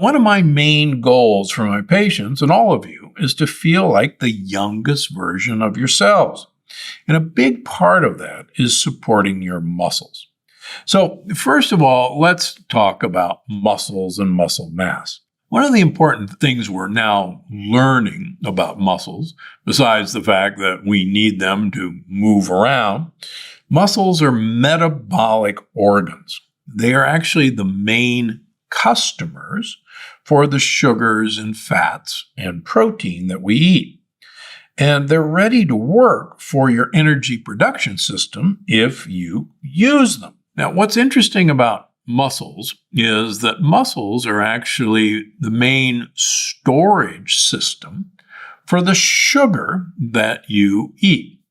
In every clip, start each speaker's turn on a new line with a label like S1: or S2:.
S1: One of my main goals for my patients and all of you is to feel like the youngest version of yourselves. And a big part of that is supporting your muscles. So first of all, let's talk about muscles and muscle mass. One of the important things we're now learning about muscles, besides the fact that we need them to move around, muscles are metabolic organs. They are actually the main customers for the sugars and fats and protein that we eat. And they're ready to work for your energy production system if you use them. Now, what's interesting about muscles is that muscles are actually the main storage system for the sugar that you eat.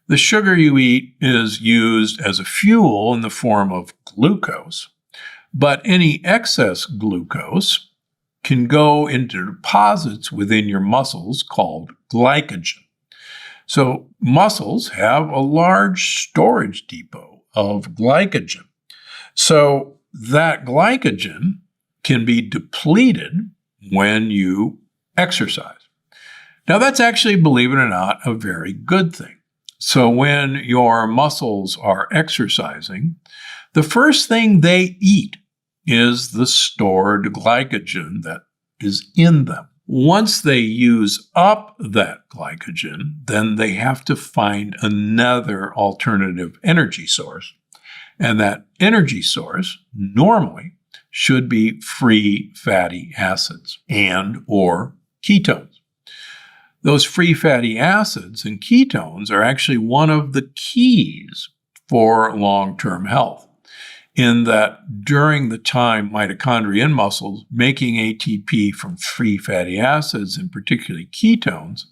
S1: The sugar you eat is used as a fuel in the form of glucose, but any excess glucose can go into deposits within your muscles called glycogen. So muscles have a large storage depot of glycogen. So that glycogen can be depleted when you exercise. Now that's actually, believe it or not, a very good thing. So when your muscles are exercising, the first thing they eat is the stored glycogen that is in them. Once they use up that glycogen, then they have to find another alternative energy source. And that energy source normally should be free fatty acids and or ketones. Those free fatty acids and ketones are actually one of the keys for long-term health, in that during the time mitochondria in muscles making ATP from free fatty acids, and particularly ketones,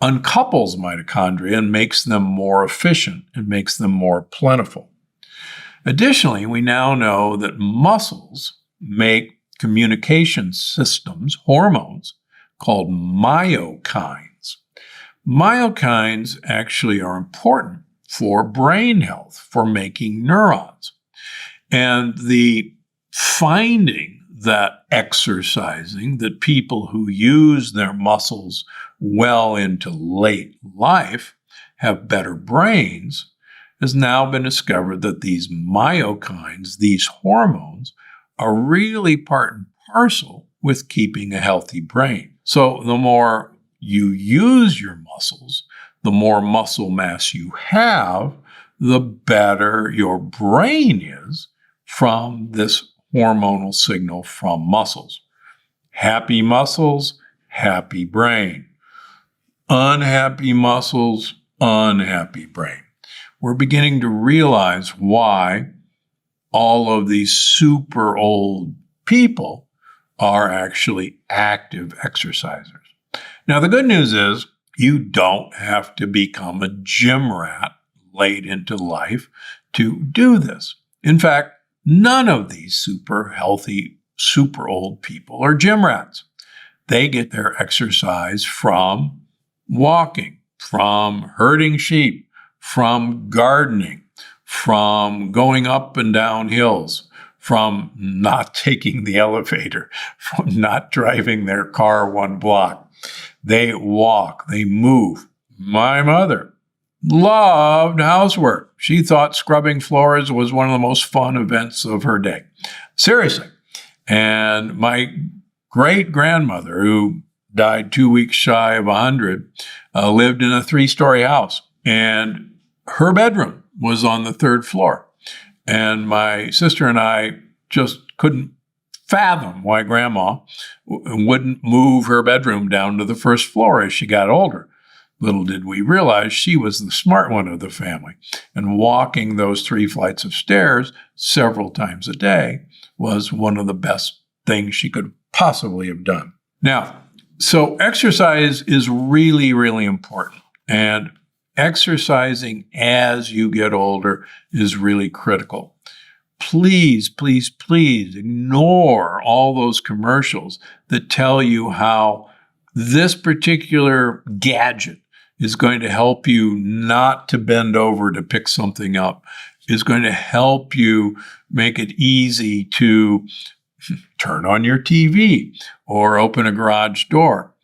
S1: uncouples mitochondria and makes them more efficient and makes them more plentiful. Additionally, we now know that muscles make communication systems, hormones, called myokines. Myokines actually are important for brain health, for making neurons. And the finding that exercising, that people who use their muscles well into late life have better brains, has now been discovered that these myokines, these hormones, are really part and parcel with keeping a healthy brain. So the more you use your muscles, the more muscle mass you have, the better your brain is from this hormonal signal from muscles. Happy muscles, happy brain. Unhappy muscles, unhappy brain. We're beginning to realize why all of these super old people are actually active exercisers. Now, the good news is you don't have to become a gym rat late into life to do this. In fact, none of these super healthy, super old people are gym rats. They get their exercise from walking, from herding sheep, from gardening, from going up and down hills, from not taking the elevator, from not driving their car one block. They walk, they move. My mother loved housework. She thought scrubbing floors was one of the most fun events of her day. Seriously. And my great-grandmother, who died 2 weeks shy of 100, lived in a 3-story house. And her bedroom was on the 3rd floor. And my sister and I just couldn't fathom why Grandma wouldn't move her bedroom down to the 1st floor as she got older. Little did we realize she was the smart one of the family. And walking those 3 flights of stairs several times a day was one of the best things she could possibly have done. Now, so exercise is really, really important. And exercising as you get older is really critical. Please, please, please ignore all those commercials that tell you how this particular gadget is going to help you not to bend over to pick something up, is going to help you make it easy to turn on your TV or open a garage door.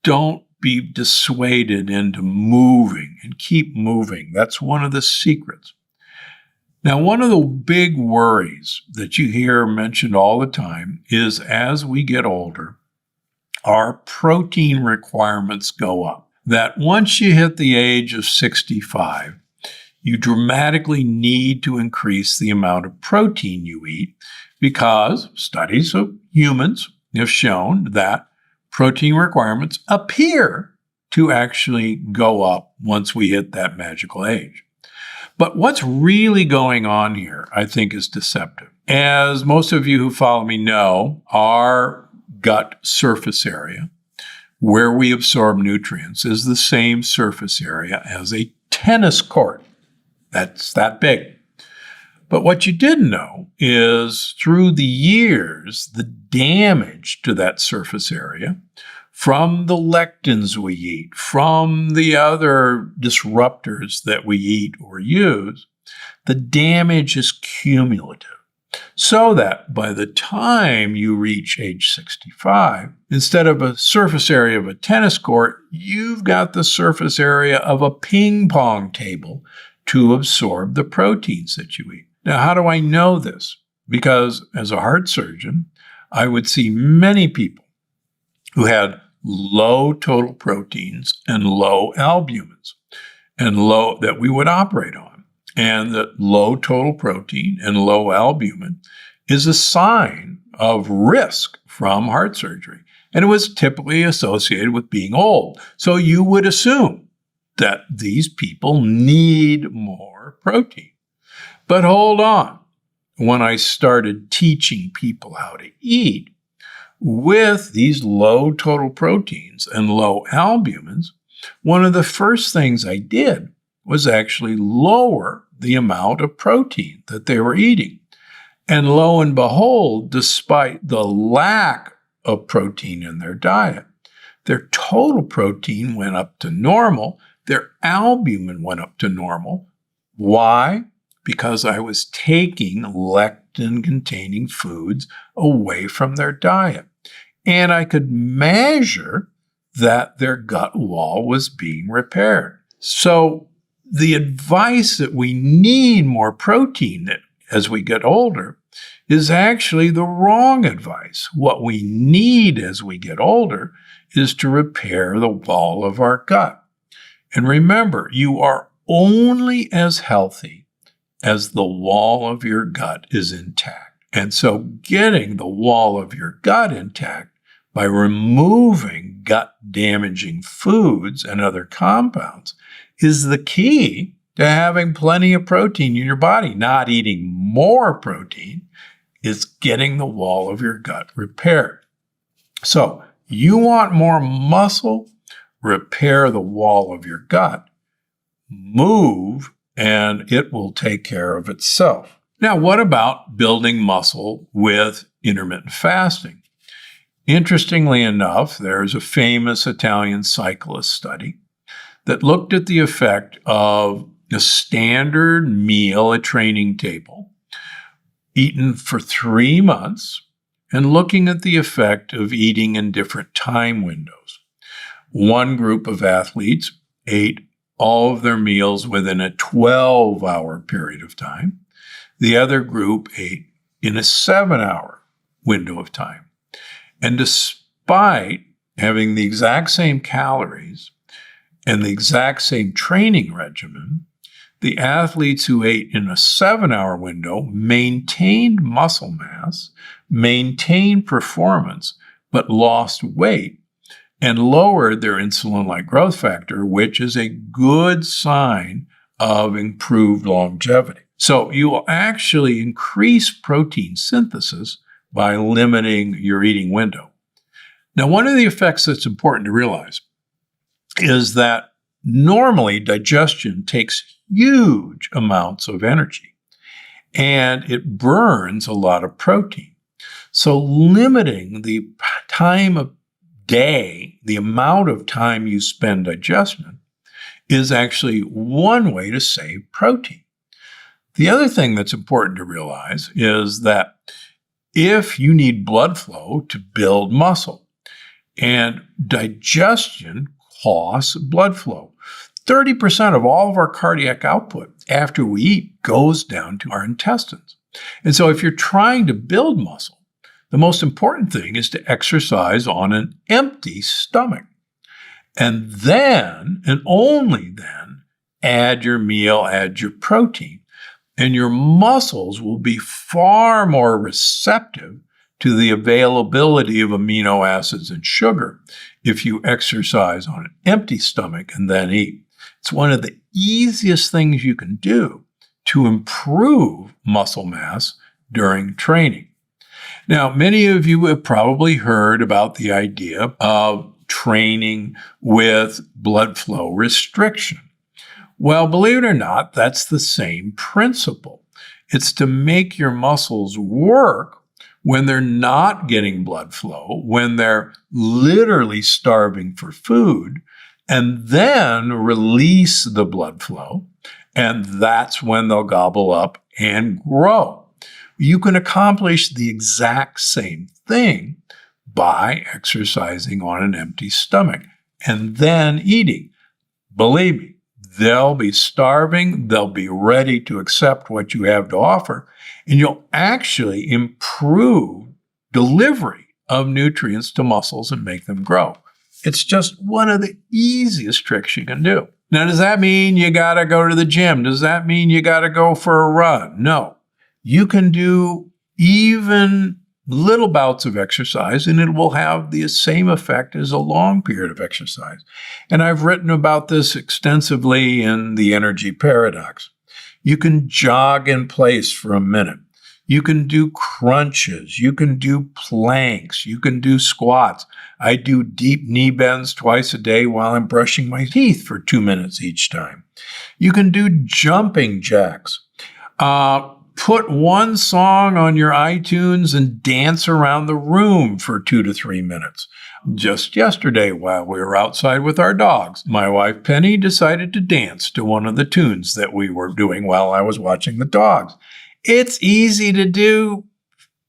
S1: Don't be dissuaded into moving and keep moving. That's one of the secrets. Now, one of the big worries that you hear mentioned all the time is as we get older, our protein requirements go up. That once you hit the age of 65, you dramatically need to increase the amount of protein you eat because studies of humans have shown that protein requirements appear to actually go up once we hit that magical age. But what's really going on here, I think, is deceptive. As most of you who follow me know, our gut surface area, where we absorb nutrients, is the same surface area as a tennis court. That's that big. But what you didn't know is through the years, the damage to that surface area from the lectins we eat, from the other disruptors that we eat or use, the damage is cumulative. So that by the time you reach age 65, instead of a surface area of a tennis court, you've got the surface area of a ping pong table to absorb the proteins that you eat. Now, how do I know this? Because as a heart surgeon, I would see many people who had low total proteins and low albumins and low that we would operate on. And that low total protein and low albumin is a sign of risk from heart surgery. And it was typically associated with being old. So you would assume that these people need more protein. But hold on. When I started teaching people how to eat with these low total proteins and low albumins, one of the first things I did was actually lower the amount of protein that they were eating. And lo and behold, despite the lack of protein in their diet, their total protein went up to normal, their albumin went up to normal. Why? Because I was taking lectin-containing foods away from their diet. And I could measure that their gut wall was being repaired. So the advice that we need more protein as we get older is actually the wrong advice. What we need as we get older is to repair the wall of our gut. And remember, you are only as healthy as the wall of your gut is intact. And so getting the wall of your gut intact by removing gut-damaging foods and other compounds is the key to having plenty of protein in your body. Not eating more protein is getting the wall of your gut repaired. So you want more muscle? Repair the wall of your gut. Move, and it will take care of itself. Now, what about building muscle with intermittent fasting? Interestingly enough, there's a famous Italian cyclist study that looked at the effect of a standard meal at training table eaten for 3 months and looking at the effect of eating in different time windows. One group of athletes ate all of their meals within a 12-hour period of time. The other group ate in a 7-hour window of time. And despite having the exact same calories and the exact same training regimen, the athletes who ate in a 7-hour window maintained muscle mass, maintained performance, but lost weight and lowered their insulin-like growth factor, which is a good sign of improved longevity. So you will actually increase protein synthesis by limiting your eating window. Now, one of the effects that's important to realize is that normally digestion takes huge amounts of energy and it burns a lot of protein. So limiting the time of day, the amount of time you spend digestion, is actually one way to save protein. The other thing that's important to realize is that if you need blood flow to build muscle. And digestion costs blood flow. 30% of all of our cardiac output after we eat goes down to our intestines. And so if you're trying to build muscle, the most important thing is to exercise on an empty stomach. And then, and only then, add your meal, add your protein. And your muscles will be far more receptive to the availability of amino acids and sugar if you exercise on an empty stomach and then eat. It's one of the easiest things you can do to improve muscle mass during training. Now, many of you have probably heard about the idea of training with blood flow restriction. Well, believe it or not, that's the same principle. It's to make your muscles work when they're not getting blood flow, when they're literally starving for food, and then release the blood flow, and that's when they'll gobble up and grow. You can accomplish the exact same thing by exercising on an empty stomach and then eating. Believe me, they'll be starving, they'll be ready to accept what you have to offer, and you'll actually improve delivery of nutrients to muscles and make them grow. It's just one of the easiest tricks you can do. Now, does that mean you got to go to the gym? Does that mean you got to go for a run? No. You can do even little bouts of exercise, and it will have the same effect as a long period of exercise. And I've written about this extensively in The Energy Paradox. You can jog in place for a minute. You can do crunches. You can do planks. You can do squats. I do deep knee bends twice a day while I'm brushing my teeth for 2 minutes each time. You can do jumping jacks. Put one song on your iTunes and dance around the room for 2 to 3 minutes. Just yesterday, while we were outside with our dogs, my wife Penny decided to dance to one of the tunes that we were doing while I was watching the dogs. It's easy to do.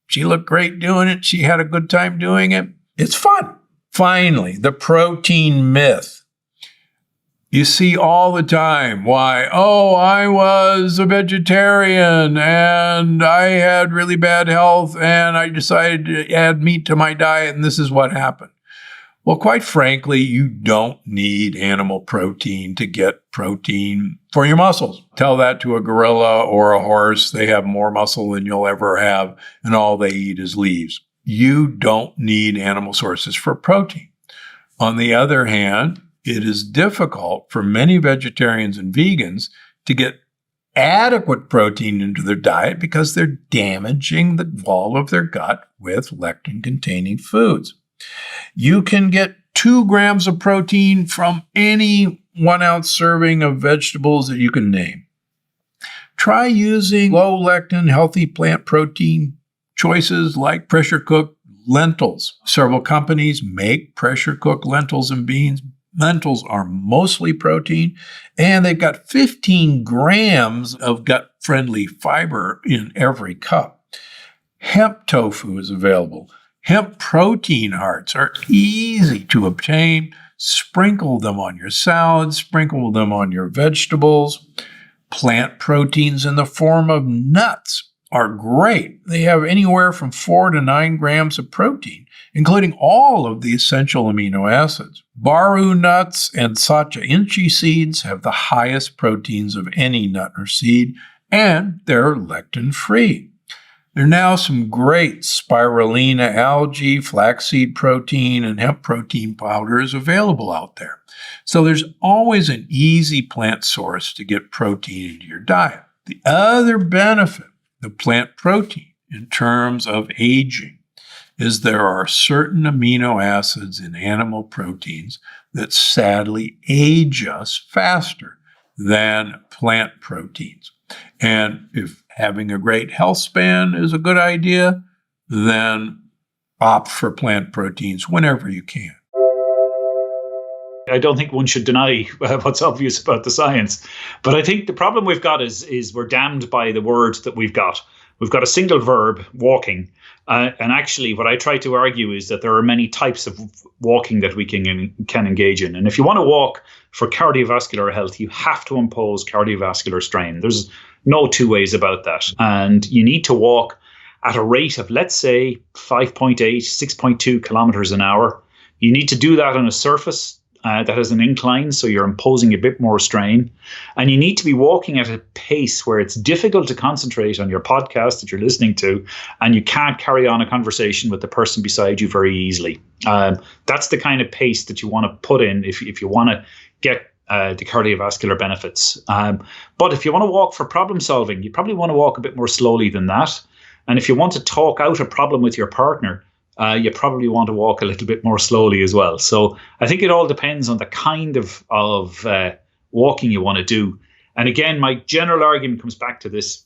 S1: She looked great doing it. She had a good time doing it. It's fun. Finally, the protein myth. You see all the time why, I was a vegetarian and I had really bad health and I decided to add meat to my diet and this is what happened. Well, quite frankly, you don't need animal protein to get protein for your muscles. Tell that to a gorilla or a horse. They have more muscle than you'll ever have and all they eat is leaves. You don't need animal sources for protein. On the other hand, it is difficult for many vegetarians and vegans to get adequate protein into their diet because they're damaging the wall of their gut with lectin-containing foods. You can get 2 grams of protein from any 1 ounce serving of vegetables that you can name. Try using low-lectin, healthy plant protein choices like pressure-cooked lentils. Several companies make pressure-cooked lentils and beans. Lentils are mostly protein, and they've got 15 grams of gut-friendly fiber in every cup. Hemp tofu is available. Hemp protein hearts are easy to obtain. Sprinkle them on your salads, sprinkle them on your vegetables. Plant proteins in the form of nuts are great. They have anywhere from 4 to 9 grams of protein, including all of the essential amino acids. Baru nuts and sacha inchi seeds have the highest proteins of any nut or seed, and they're lectin-free. There are now some great spirulina algae, flaxseed protein, and hemp protein powders available out there. So there's always an easy plant source to get protein into your diet. The other benefit of plant protein in terms of aging is there are certain amino acids in animal proteins that sadly age us faster than plant proteins. And if having a great health span is a good idea, then opt for plant proteins whenever you can.
S2: I don't think one should deny what's obvious about the science. But I think the problem we've got is we're damned by the word that we've got. We've got a single verb, walking, And actually, what I try to argue is that there are many types of walking that we can engage in. And if you want to walk for cardiovascular health, you have to impose cardiovascular strain. There's no two ways about that. And you need to walk at a rate of, let's say, 5.8, 6.2 kilometers an hour. You need to do that on a surface that has an incline, so you're imposing a bit more strain. And you need to be walking at a pace where it's difficult to concentrate on your podcast that you're listening to, and you can't carry on a conversation with the person beside you very easily. That's the kind of pace that you want to put in if you want to get the cardiovascular benefits. But if you want to walk for problem solving, you probably want to walk a bit more slowly than that. And if you want to talk out a problem with your partner, you probably want to walk a little bit more slowly as well. So I think it all depends on the kind of walking you want to do. And again, my general argument comes back to this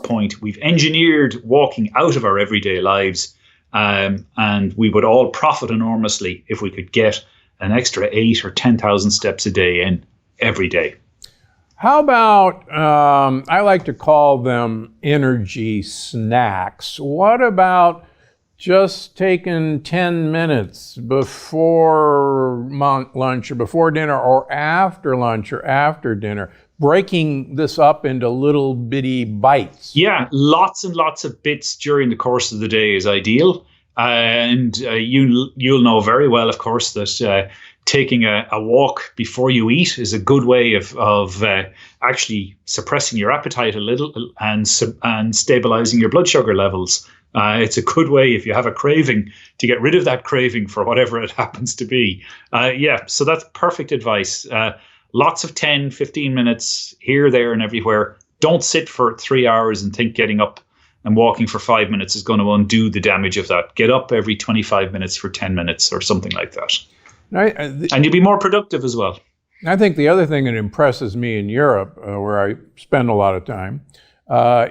S2: point. We've engineered walking out of our everyday lives, and we would all profit enormously if we could get an extra 8 or 10,000 steps a day in every day.
S1: How about, I like to call them energy snacks. What about just taking 10 minutes before lunch or before dinner or after lunch or after dinner, breaking this up into little bitty bites?
S2: Yeah, lots and lots of bits during the course of the day is ideal. And you'll know very well, of course, that taking a walk before you eat is a good way of actually suppressing your appetite a little and stabilizing your blood sugar levels. It's a good way, if you have a craving, to get rid of that craving for whatever it happens to be. So that's perfect advice. Lots of 10, 15 minutes here, there, and everywhere. Don't sit for 3 hours and think getting up and walking for 5 minutes is going to undo the damage of that. Get up every 25 minutes for 10 minutes or something like that. And you'll be more productive as well.
S1: I think the other thing that impresses me in Europe, where I spend a lot of time,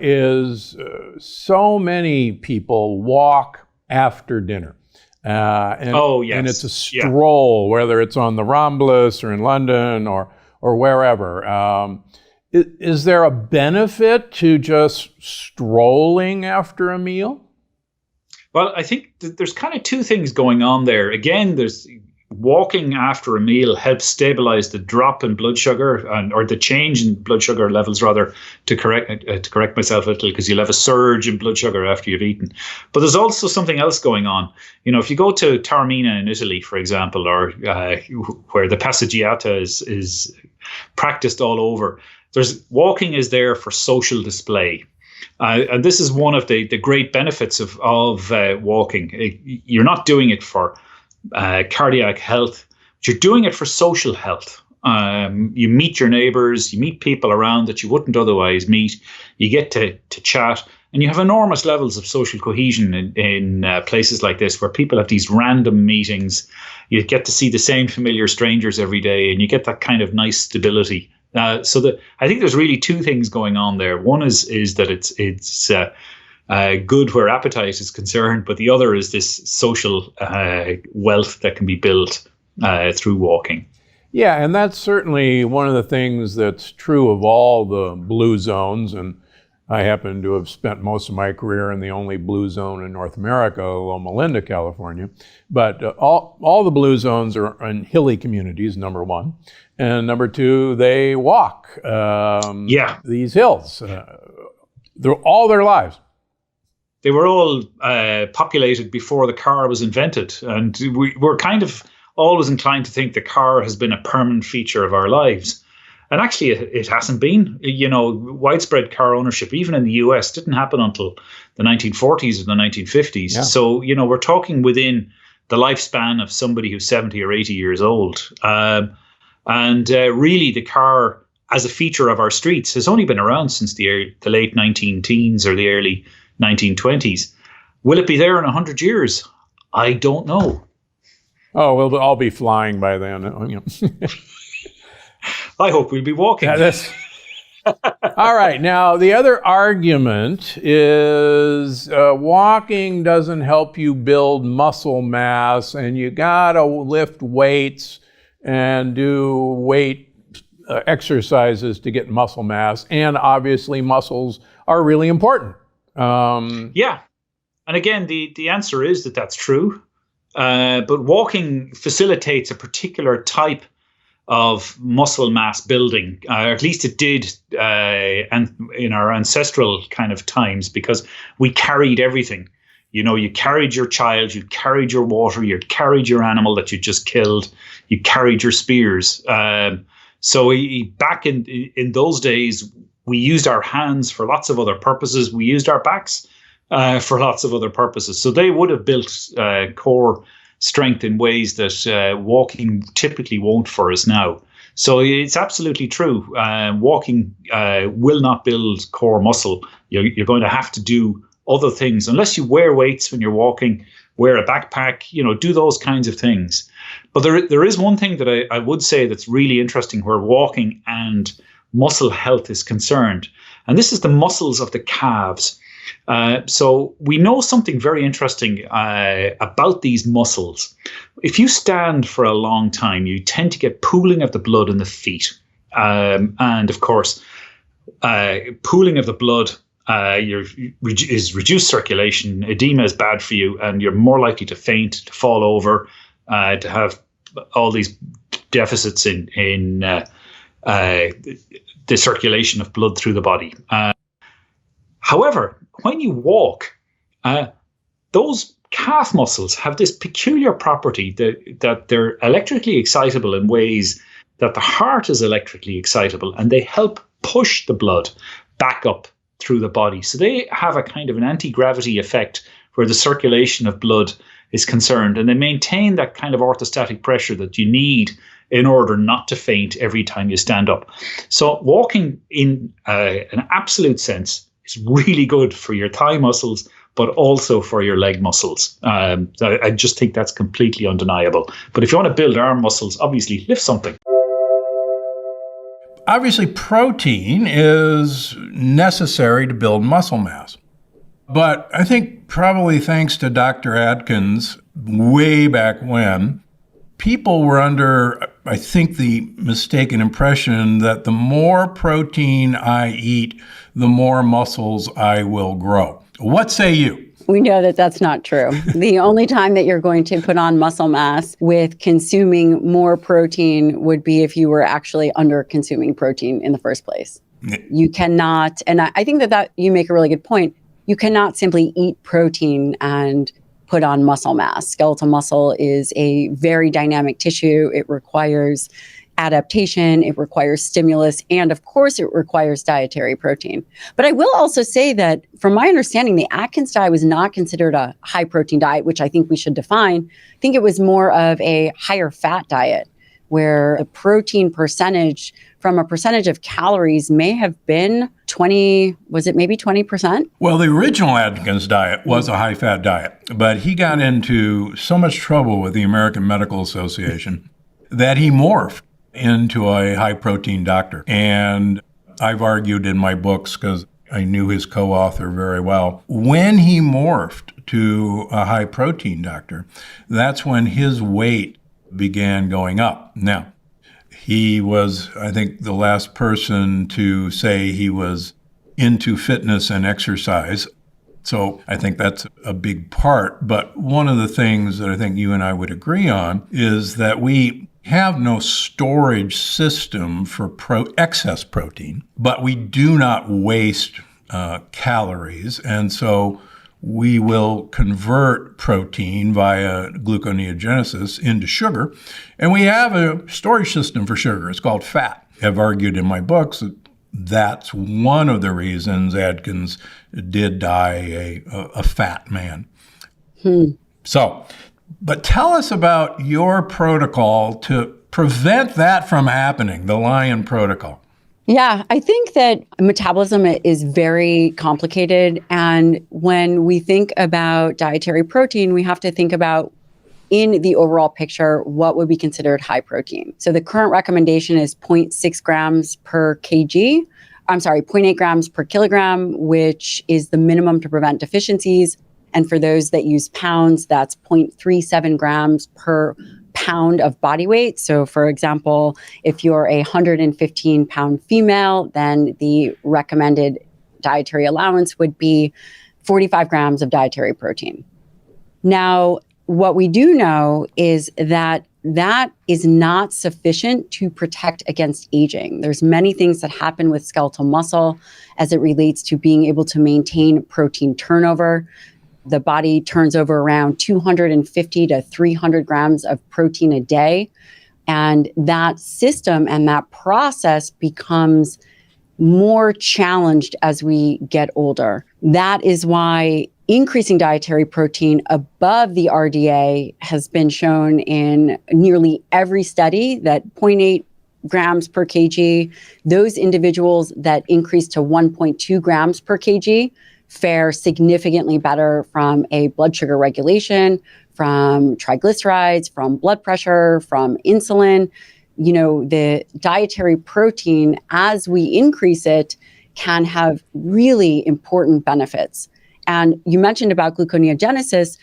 S1: is so many people walk after dinner. And it's a stroll, whether it's on the Ramblus or in London or wherever. Is there a benefit to just strolling after a meal?
S2: Well, I think there's kind of two things going on there. Again, there's walking after a meal helps stabilize the drop in blood sugar or the change in blood sugar levels, rather, to correct myself a little, because you'll have a surge in blood sugar after you've eaten. But there's also something else going on. You know, if you go to Taormina in Italy, for example, or where the passeggiata is practiced all over, walking is there for social display. And this is one of the great benefits of walking. You're not doing it for cardiac health, but you're doing it for social health. You meet your neighbors, you meet people around that you wouldn't otherwise meet. You get to chat, and you have enormous levels of social cohesion in places like this, where people have these random meetings. You get to see the same familiar strangers every day, and you get that kind of nice stability. I think there's really two things going on there. One is that it's good where appetite is concerned, but the other is this social wealth that can be built through walking.
S1: Yeah, and that's certainly one of the things that's true of all the blue zones, and I happen to have spent most of my career in the only blue zone in North America, Loma Linda, California. But all the blue zones are in hilly communities, number one. And number two, they walk these hills all their lives.
S2: They were all populated before the car was invented. And we're kind of always inclined to think the car has been a permanent feature of our lives. And actually, it hasn't been. You know, widespread car ownership, even in the US, didn't happen until the 1940s or the 1950s. Yeah. So, you know, we're talking within the lifespan of somebody who's 70 or 80 years old. Really, the car as a feature of our streets has only been around since the late 19-teens or the early 1920s. Will it be there in 100 years? I don't know.
S1: Oh, we'll all be flying by then. You know.
S2: I hope we'll be walking.
S1: Yeah, all right. Now, the other argument is walking doesn't help you build muscle mass, and you got to lift weights and do weight exercises to get muscle mass. And obviously, muscles are really important.
S2: Yeah. And again, the answer is that that's true. But walking facilitates a particular type of muscle mass building, or at least it did and in our ancestral kind of times, because we carried everything. You carried your child, you carried your water, you carried your animal that you just killed, you carried your spears. So back in those days, we used our hands for lots of other purposes. We used our backs for lots of other purposes. So they would have built core strength in ways that walking typically won't for us now. So it's absolutely true. Walking will not build core muscle. You're going to have to do other things, unless you wear weights when you're walking, wear a backpack, do those kinds of things. But there is one thing that I would say that's really interesting where walking and muscle health is concerned. And this is the muscles of the calves. So we know something very interesting about these muscles. If you stand for a long time, you tend to get pooling of the blood in the feet. And of course, pooling of the blood is reduced circulation. Edema is bad for you, and you're more likely to faint, to fall over, to have all these deficits in the circulation of blood through the body. However, when you walk, those calf muscles have this peculiar property that they're electrically excitable in ways that the heart is electrically excitable, and they help push the blood back up through the body. So they have a kind of an anti-gravity effect where the circulation of blood is concerned, and they maintain that kind of orthostatic pressure that you need in order not to faint every time you stand up. So walking in an absolute sense is really good for your thigh muscles, but also for your leg muscles. I just think that's completely undeniable. But if you want to build arm muscles, obviously lift something.
S1: Obviously, protein is necessary to build muscle mass. But I think probably thanks to Dr. Atkins, way back when, people were under, I think, the mistaken impression that the more protein I eat, the more muscles I will grow. What say you?
S3: We know that that's not true. The only time that you're going to put on muscle mass with consuming more protein would be if you were actually under consuming protein in the first place. You cannot, and I think that you make a really good point. You cannot simply eat protein and put on muscle mass. Skeletal muscle is a very dynamic tissue. It requires adaptation, it requires stimulus, and of course it requires dietary protein. But I will also say that from my understanding, the Atkins diet was not considered a high protein diet, which I think we should define. I think it was more of a higher fat diet where the protein percentage from a percentage of calories may have been 20, was it maybe 20%?
S1: Well, the original Atkins diet was a high-fat diet, but he got into so much trouble with the American Medical Association that he morphed into a high-protein doctor. And I've argued in my books, because I knew his co-author very well, when he morphed to a high-protein doctor, that's when his weight began going up. Now, he was, I think, the last person to say he was into fitness and exercise. So I think that's a big part. But one of the things that I think you and I would agree on is that we have no storage system for excess protein, but we do not waste calories. And so we will convert protein via gluconeogenesis into sugar. And we have a storage system for sugar. It's called fat. I've argued in my books that that's one of the reasons Atkins did die a fat man. So, but tell us about your protocol to prevent that from happening, the Lion protocol.
S3: Yeah, I think that metabolism is very complicated. And when we think about dietary protein, we have to think about, in the overall picture, what would be considered high protein. So the current recommendation is 0.6 grams per kg. I'm sorry, 0.8 grams per kilogram, which is the minimum to prevent deficiencies. And for those that use pounds, that's 0.37 grams per pound of body weight. So for example, if you're a 115-pound female, then the recommended dietary allowance would be 45 grams of dietary protein. Now, what we do know is that that is not sufficient to protect against aging. There's many things that happen with skeletal muscle as it relates to being able to maintain protein turnover. The body turns over around 250 to 300 grams of protein a day. And that system and that process becomes more challenged as we get older. That is why increasing dietary protein above the RDA has been shown in nearly every study that 0.8 grams per kg, those individuals that increase to 1.2 grams per kg fare significantly better from a blood sugar regulation, from triglycerides, from blood pressure, from insulin. You know, the dietary protein, as we increase it, can have really important benefits. And you mentioned about gluconeogenesis.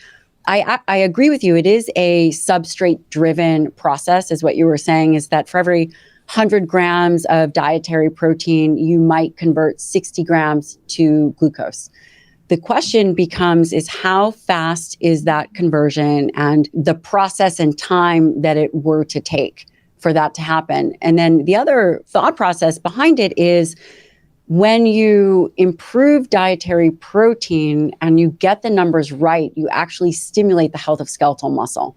S3: I agree with you. It is a substrate-driven process, is what you were saying, is that for every 100 grams of dietary protein, you might convert 60 grams to glucose. The question becomes is how fast is that conversion and the process and time that it were to take for that to happen. And then the other thought process behind it is when you improve dietary protein and you get the numbers right, you actually stimulate the health of skeletal muscle.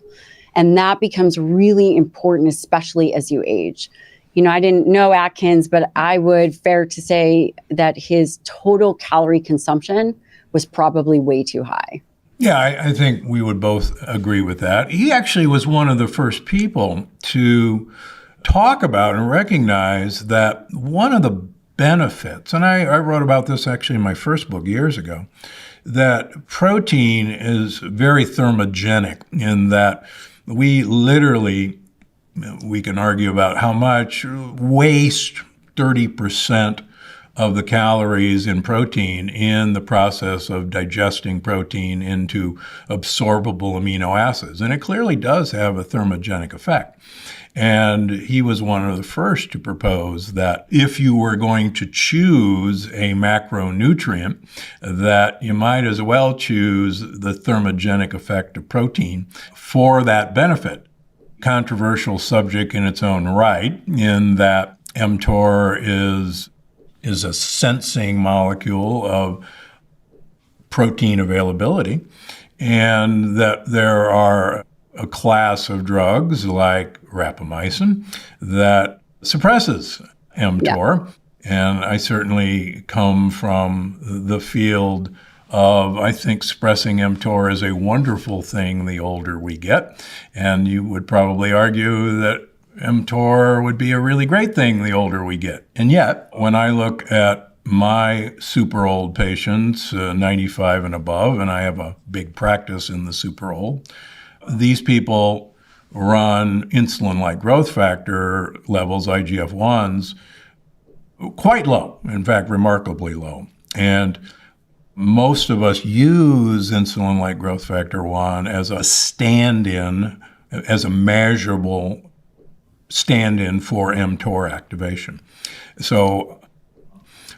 S3: And that becomes really important, especially as you age. You know, I didn't know Atkins, but I would fair to say that his total calorie consumption was probably way too high.
S1: Yeah, I think we would both agree with that. He actually was one of the first people to talk about and recognize that one of the benefits, and I wrote about this actually in my first book years ago, that protein is very thermogenic in that we can argue about how much, waste 30% of the calories in protein in the process of digesting protein into absorbable amino acids. And it clearly does have a thermogenic effect. And he was one of the first to propose that if you were going to choose a macronutrient, that you might as well choose the thermogenic effect of protein for that benefit. Controversial subject in its own right, in that mTOR is a sensing molecule of protein availability, and that there are a class of drugs like rapamycin that suppresses mTOR. Yeah. And I certainly come from the field of, I think suppressing mTOR is a wonderful thing the older we get. And you would probably argue that mTOR would be a really great thing the older we get. And yet, when I look at my super old patients, 95 and above, and I have a big practice in the super old, these people run insulin-like growth factor levels, IGF-1s, quite low, in fact, remarkably low. And most of us use insulin-like growth factor 1 as a stand-in, as a measurable stand-in for mTOR activation. So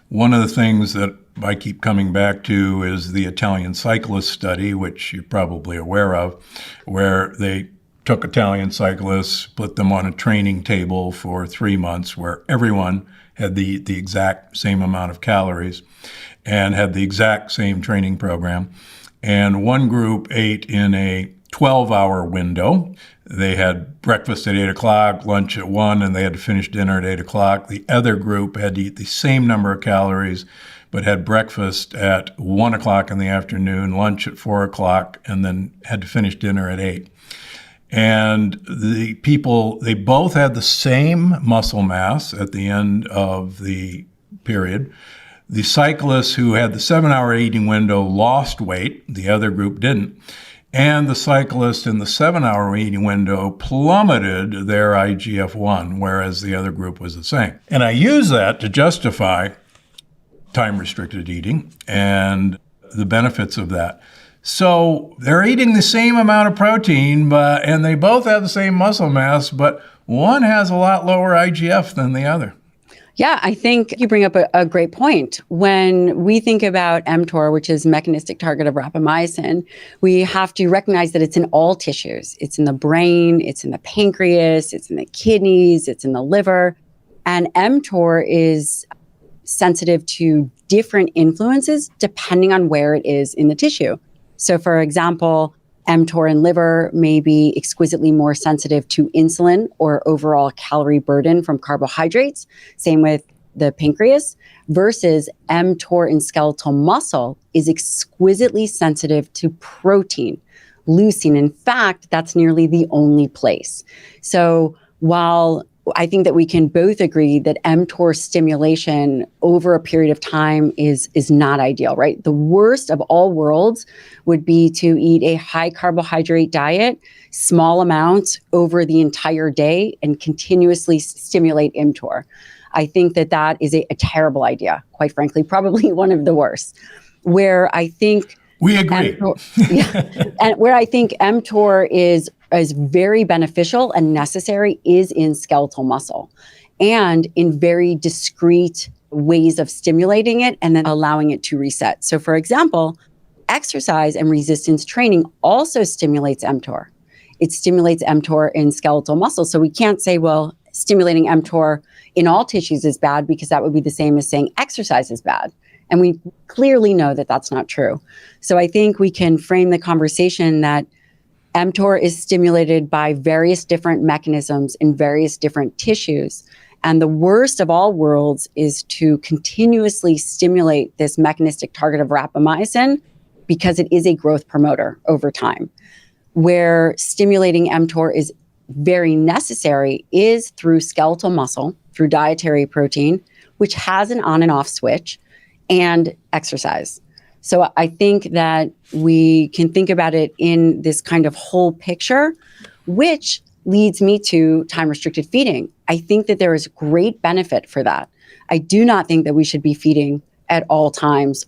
S1: one of the things that I keep coming back to is the Italian cyclist study, which you're probably aware of, where they took Italian cyclists, put them on a training table for 3 months where everyone had the exact same amount of calories and had the exact same training program. And one group ate in a 12-hour window. They had breakfast at 8 o'clock, lunch at 1, and they had to finish dinner at 8 o'clock. The other group had to eat the same number of calories, but had breakfast at 1 o'clock in the afternoon, lunch at 4 o'clock, and then had to finish dinner at 8. And the people, they both had the same muscle mass at the end of the period. The cyclists who had the 7-hour eating window lost weight. The other group didn't. And the cyclist in the 7-hour eating window plummeted their IGF-1, whereas the other group was the same. And I use that to justify time-restricted eating and the benefits of that. So they're eating the same amount of protein, and they both have the same muscle mass, but one has a lot lower IGF than the other.
S3: Yeah, I think you bring up a great point. When we think about mTOR, which is mechanistic target of rapamycin, we have to recognize that it's in all tissues. It's in the brain, it's in the pancreas, it's in the kidneys, it's in the liver. And mTOR is sensitive to different influences depending on where it is in the tissue. So for example, mTOR in liver may be exquisitely more sensitive to insulin or overall calorie burden from carbohydrates. Same with the pancreas, versus mTOR in skeletal muscle is exquisitely sensitive to protein, leucine. In fact, that's nearly the only place. So while I think that we can both agree that mTOR stimulation over a period of time is not ideal, right? The worst of all worlds would be to eat a high carbohydrate diet, small amounts over the entire day, and continuously stimulate mTOR. I think that is a terrible idea, quite frankly, probably one of the worst. Where I think
S1: we agree.
S3: And where I think mTOR is very beneficial and necessary is in skeletal muscle and in very discrete ways of stimulating it and then allowing it to reset. So for example, exercise and resistance training also stimulates mTOR. It stimulates mTOR in skeletal muscle. So we can't say, well, stimulating mTOR in all tissues is bad, because that would be the same as saying exercise is bad. And we clearly know that that's not true. So I think we can frame the conversation that mTOR is stimulated by various different mechanisms in various different tissues. And the worst of all worlds is to continuously stimulate this mechanistic target of rapamycin, because it is a growth promoter over time. Where stimulating mTOR is very necessary is through skeletal muscle, through dietary protein, which has an on and off switch, and exercise. So I think that we can think about it in this kind of whole picture, which leads me to time-restricted feeding. I think that there is great benefit for that. I do not think that we should be feeding at all times,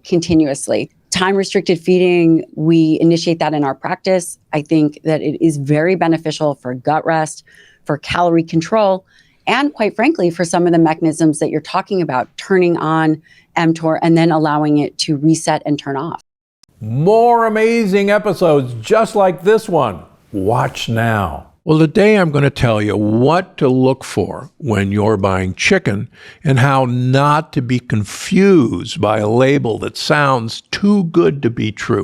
S3: continuously. Time-restricted feeding, we initiate that in our practice. I think that it is very beneficial for gut rest, for calorie control, and quite frankly, for some of the mechanisms that you're talking about, turning on mTOR and then allowing it to reset and turn off.
S4: More amazing episodes just like this one. Watch now.
S1: Well, today I'm going to tell you what to look for when you're buying chicken and how not to be confused by a label that sounds too good to be true.